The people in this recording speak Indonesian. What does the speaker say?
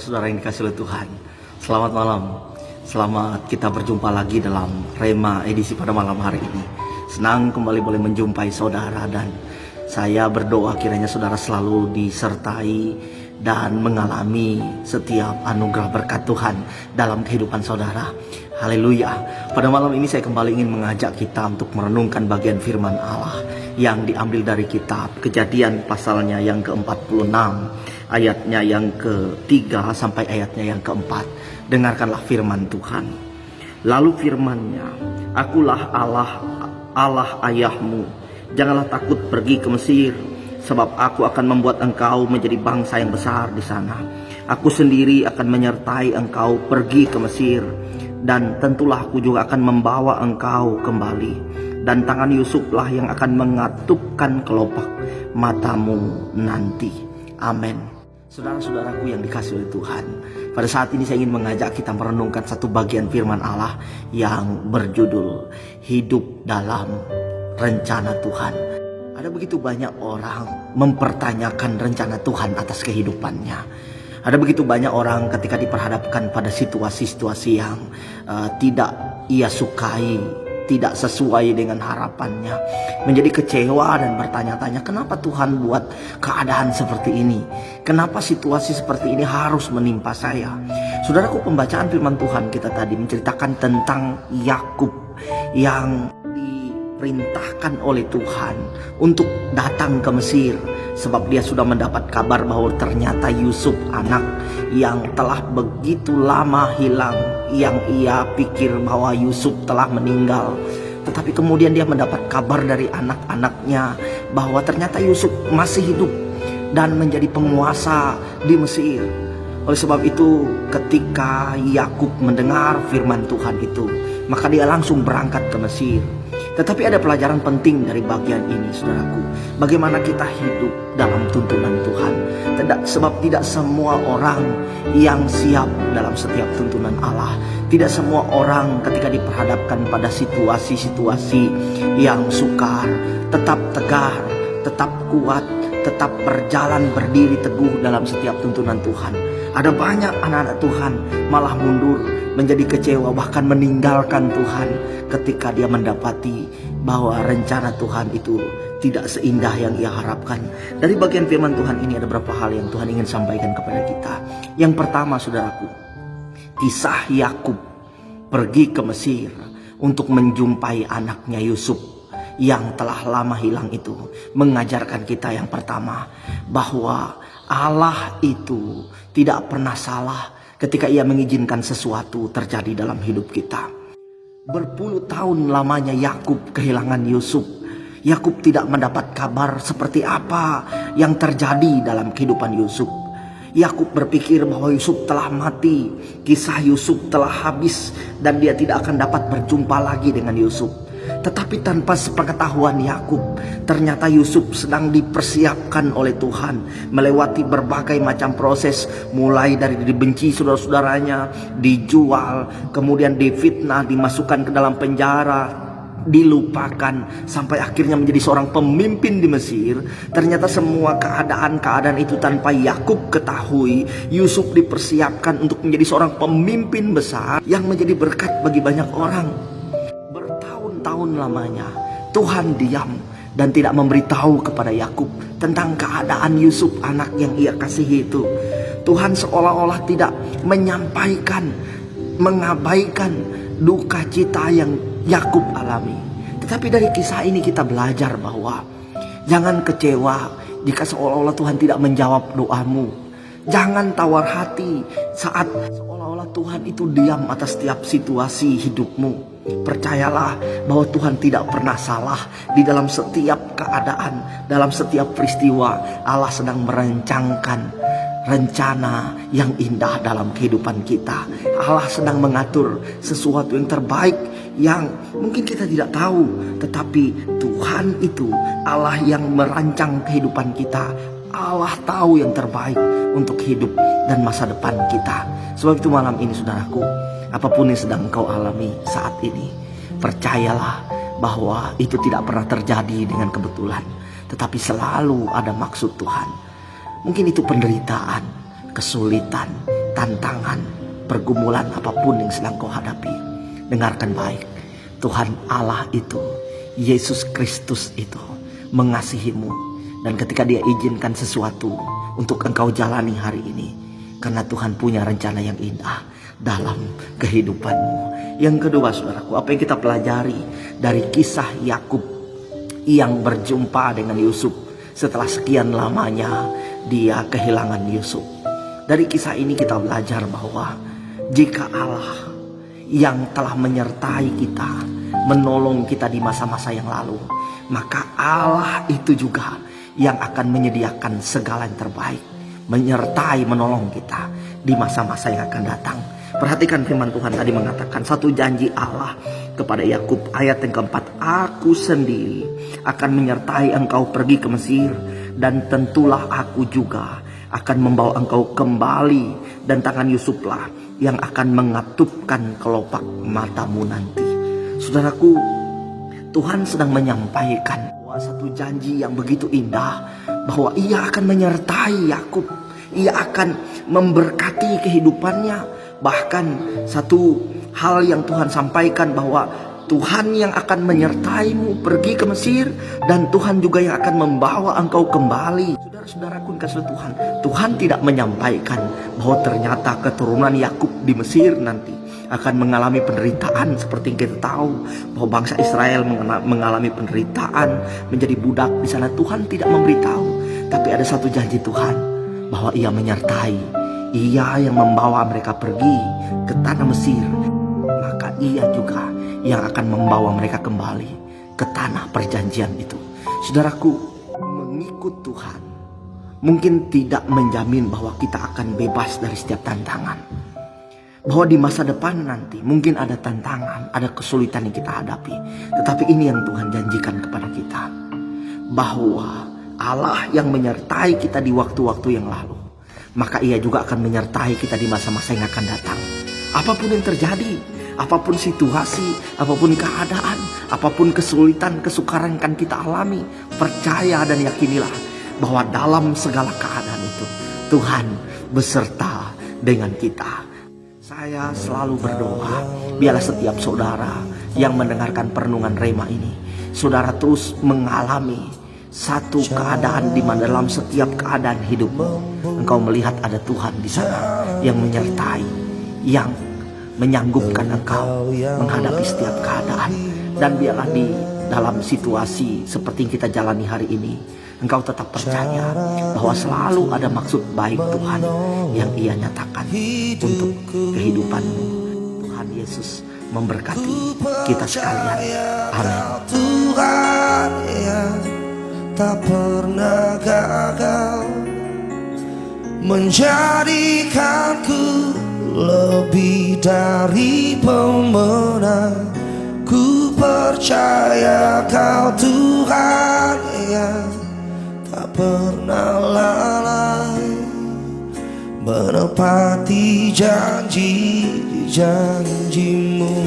Saudara-saudara yang dikasih oleh Tuhan, selamat malam. Selamat kita berjumpa lagi dalam Rema edisi pada malam hari ini. Senang kembali boleh menjumpai saudara, dan saya berdoa kiranya saudara selalu disertai dan mengalami setiap anugerah berkat Tuhan dalam kehidupan saudara. Haleluya. Pada malam ini saya kembali ingin mengajak kita untuk merenungkan bagian firman Allah yang diambil dari kitab Kejadian pasalnya yang ke-46, ayatnya yang ke-3 sampai ayatnya yang ke-4. Dengarkanlah firman Tuhan. Lalu firman-Nya, "Akulah Allah ayahmu. Janganlah takut pergi ke Mesir, sebab aku akan membuat engkau menjadi bangsa yang besar di sana. Aku sendiri akan menyertai engkau pergi ke Mesir, dan tentulah aku juga akan membawa engkau kembali. Dan tangan Yusuflah yang akan mengatupkan kelopak matamu nanti." Amin. Saudara-saudaraku yang dikasih oleh Tuhan, pada saat ini saya ingin mengajak kita merenungkan satu bagian firman Allah yang berjudul Hidup dalam Rencana Tuhan. Ada begitu banyak orang mempertanyakan rencana Tuhan atas kehidupannya. Ada begitu banyak orang ketika diperhadapkan pada situasi-situasi yang tidak ia sukai, tidak sesuai dengan harapannya, menjadi kecewa dan bertanya-tanya, kenapa Tuhan buat keadaan seperti ini? Kenapa situasi seperti ini harus menimpa saya? Saudaraku, pembacaan firman Tuhan kita tadi menceritakan tentang Yakub yang diperintahkan oleh Tuhan untuk datang ke Mesir, sebab dia sudah mendapat kabar bahwa ternyata Yusuf, anak yang telah begitu lama hilang, yang ia pikir bahwa Yusuf telah meninggal, tetapi kemudian dia mendapat kabar dari anak-anaknya bahwa ternyata Yusuf masih hidup dan menjadi penguasa di Mesir. Oleh sebab itu, ketika Yakub mendengar firman Tuhan itu, maka dia langsung berangkat ke Mesir. Tetapi ada pelajaran penting dari bagian ini, saudaraku. Bagaimana kita hidup dalam tuntunan Tuhan. Sebab tidak semua orang yang siap dalam setiap tuntunan Allah. Tidak semua orang ketika diperhadapkan pada situasi-situasi yang sukar tetap tegar, tetap kuat, tetap berjalan berdiri teguh dalam setiap tuntunan Tuhan. Ada banyak anak-anak Tuhan malah mundur, menjadi kecewa, bahkan meninggalkan Tuhan ketika dia mendapati bahwa rencana Tuhan itu tidak seindah yang ia harapkan. Dari bagian firman Tuhan ini ada beberapa hal yang Tuhan ingin sampaikan kepada kita. Yang pertama, saudaraku, kisah Yakub pergi ke Mesir untuk menjumpai anaknya Yusuf yang telah lama hilang itu mengajarkan kita yang pertama, bahwa Allah itu tidak pernah salah ketika ia mengizinkan sesuatu terjadi dalam hidup kita. Berpuluh tahun lamanya Yakub kehilangan Yusuf. Yakub tidak mendapat kabar seperti apa yang terjadi dalam kehidupan Yusuf. Yakub berpikir bahwa Yusuf telah mati, kisah Yusuf telah habis, dan dia tidak akan dapat berjumpa lagi dengan Yusuf. Tetapi tanpa sepengetahuan Yakub, ternyata Yusuf sedang dipersiapkan oleh Tuhan melewati berbagai macam proses, mulai dari dibenci saudara-saudaranya, dijual, kemudian difitnah, dimasukkan ke dalam penjara, dilupakan, sampai akhirnya menjadi seorang pemimpin di Mesir. Ternyata semua keadaan-keadaan itu tanpa Yakub ketahui, Yusuf dipersiapkan untuk menjadi seorang pemimpin besar yang menjadi berkat bagi banyak orang. Tahun lamanya Tuhan diam dan tidak memberitahu kepada Yakub tentang keadaan Yusuf, anak yang ia kasihi itu. Tuhan seolah-olah tidak menyampaikan, mengabaikan duka cita yang Yakub alami. Tetapi dari kisah ini kita belajar bahwa jangan kecewa jika seolah-olah Tuhan tidak menjawab doamu. Jangan tawar hati saat seolah-olah Tuhan itu diam atas setiap situasi hidupmu. Percayalah bahwa Tuhan tidak pernah salah. Di dalam setiap keadaan, dalam setiap peristiwa, Allah sedang merancangkan rencana yang indah dalam kehidupan kita. Allah sedang mengatur sesuatu yang terbaik yang mungkin kita tidak tahu. Tetapi Tuhan itu Allah yang merancang kehidupan kita. Allah tahu yang terbaik untuk hidup dan masa depan kita. Sebab itu malam ini, saudaraku, apapun yang sedang engkau alami saat ini, percayalah bahwa itu tidak pernah terjadi dengan kebetulan, tetapi selalu ada maksud Tuhan. Mungkin itu penderitaan, kesulitan, tantangan, pergumulan apapun yang sedang kau hadapi, dengarkan baik. Tuhan Allah itu, Yesus Kristus itu mengasihimu. Dan ketika Dia izinkan sesuatu untuk engkau jalani hari ini, karena Tuhan punya rencana yang indah dalam kehidupanmu. Yang kedua, saudaraku, apa yang kita pelajari dari kisah Yakub yang berjumpa dengan Yusuf setelah sekian lamanya dia kehilangan Yusuf. Dari kisah ini kita belajar bahwa jika Allah yang telah menyertai kita, menolong kita di masa-masa yang lalu, maka Allah itu juga yang akan menyediakan segala yang terbaik, menyertai, menolong kita di masa-masa yang akan datang. Perhatikan firman Tuhan tadi mengatakan satu janji Allah kepada Yakub ayat yang keempat. Aku sendiri akan menyertai engkau pergi ke Mesir, dan tentulah aku juga akan membawa engkau kembali, dan tangan Yusuflah yang akan mengatupkan kelopak matamu nanti. Saudaraku, Tuhan sedang menyampaikan bahwa satu janji yang begitu indah, bahwa Ia akan menyertai Yakub, Ia akan memberkati kehidupannya. Bahkan satu hal yang Tuhan sampaikan bahwa Tuhan yang akan menyertaimu pergi ke Mesir, dan Tuhan juga yang akan membawa engkau kembali. Saudara-saudaraku kasih Tuhan, Tuhan tidak menyampaikan bahwa ternyata keturunan Yakub di Mesir nanti akan mengalami penderitaan seperti yang kita tahu bahwa bangsa Israel mengalami penderitaan menjadi budak di sana. Tuhan tidak memberitahu, tapi ada satu janji Tuhan bahwa Ia menyertai. Ia yang membawa mereka pergi ke tanah Mesir, maka Ia juga yang akan membawa mereka kembali ke tanah perjanjian itu. Saudaraku, mengikut Tuhan mungkin tidak menjamin bahwa kita akan bebas dari setiap tantangan. Bahwa di masa depan nanti mungkin ada tantangan, ada kesulitan yang kita hadapi. Tetapi ini yang Tuhan janjikan kepada kita, bahwa Allah yang menyertai kita di waktu-waktu yang lalu, maka Ia juga akan menyertai kita di masa-masa yang akan datang. Apapun yang terjadi, apapun situasi, apapun keadaan, apapun kesulitan, kesukaran yang akan kita alami, percaya dan yakinilah bahwa dalam segala keadaan itu Tuhan beserta dengan kita. Saya selalu berdoa, biarlah setiap saudara yang mendengarkan perenungan Rema ini, saudara terus mengalami satu keadaan di mana dalam setiap keadaan hidupmu engkau melihat ada Tuhan di sana yang menyertai, yang menyanggupkan engkau menghadapi setiap keadaan. Dan biarlah di dalam situasi seperti yang kita jalani hari ini, engkau tetap percaya bahwa selalu ada maksud baik Tuhan yang Ia nyatakan untuk kehidupanmu. Tuhan Yesus memberkati kita sekalian. Amin. Tuhan yang tak pernah gagal menjadikanku lebih dari pemenang. Ku percaya Kau Tuhan yang tak pernah lalai menepati janji-janjimu.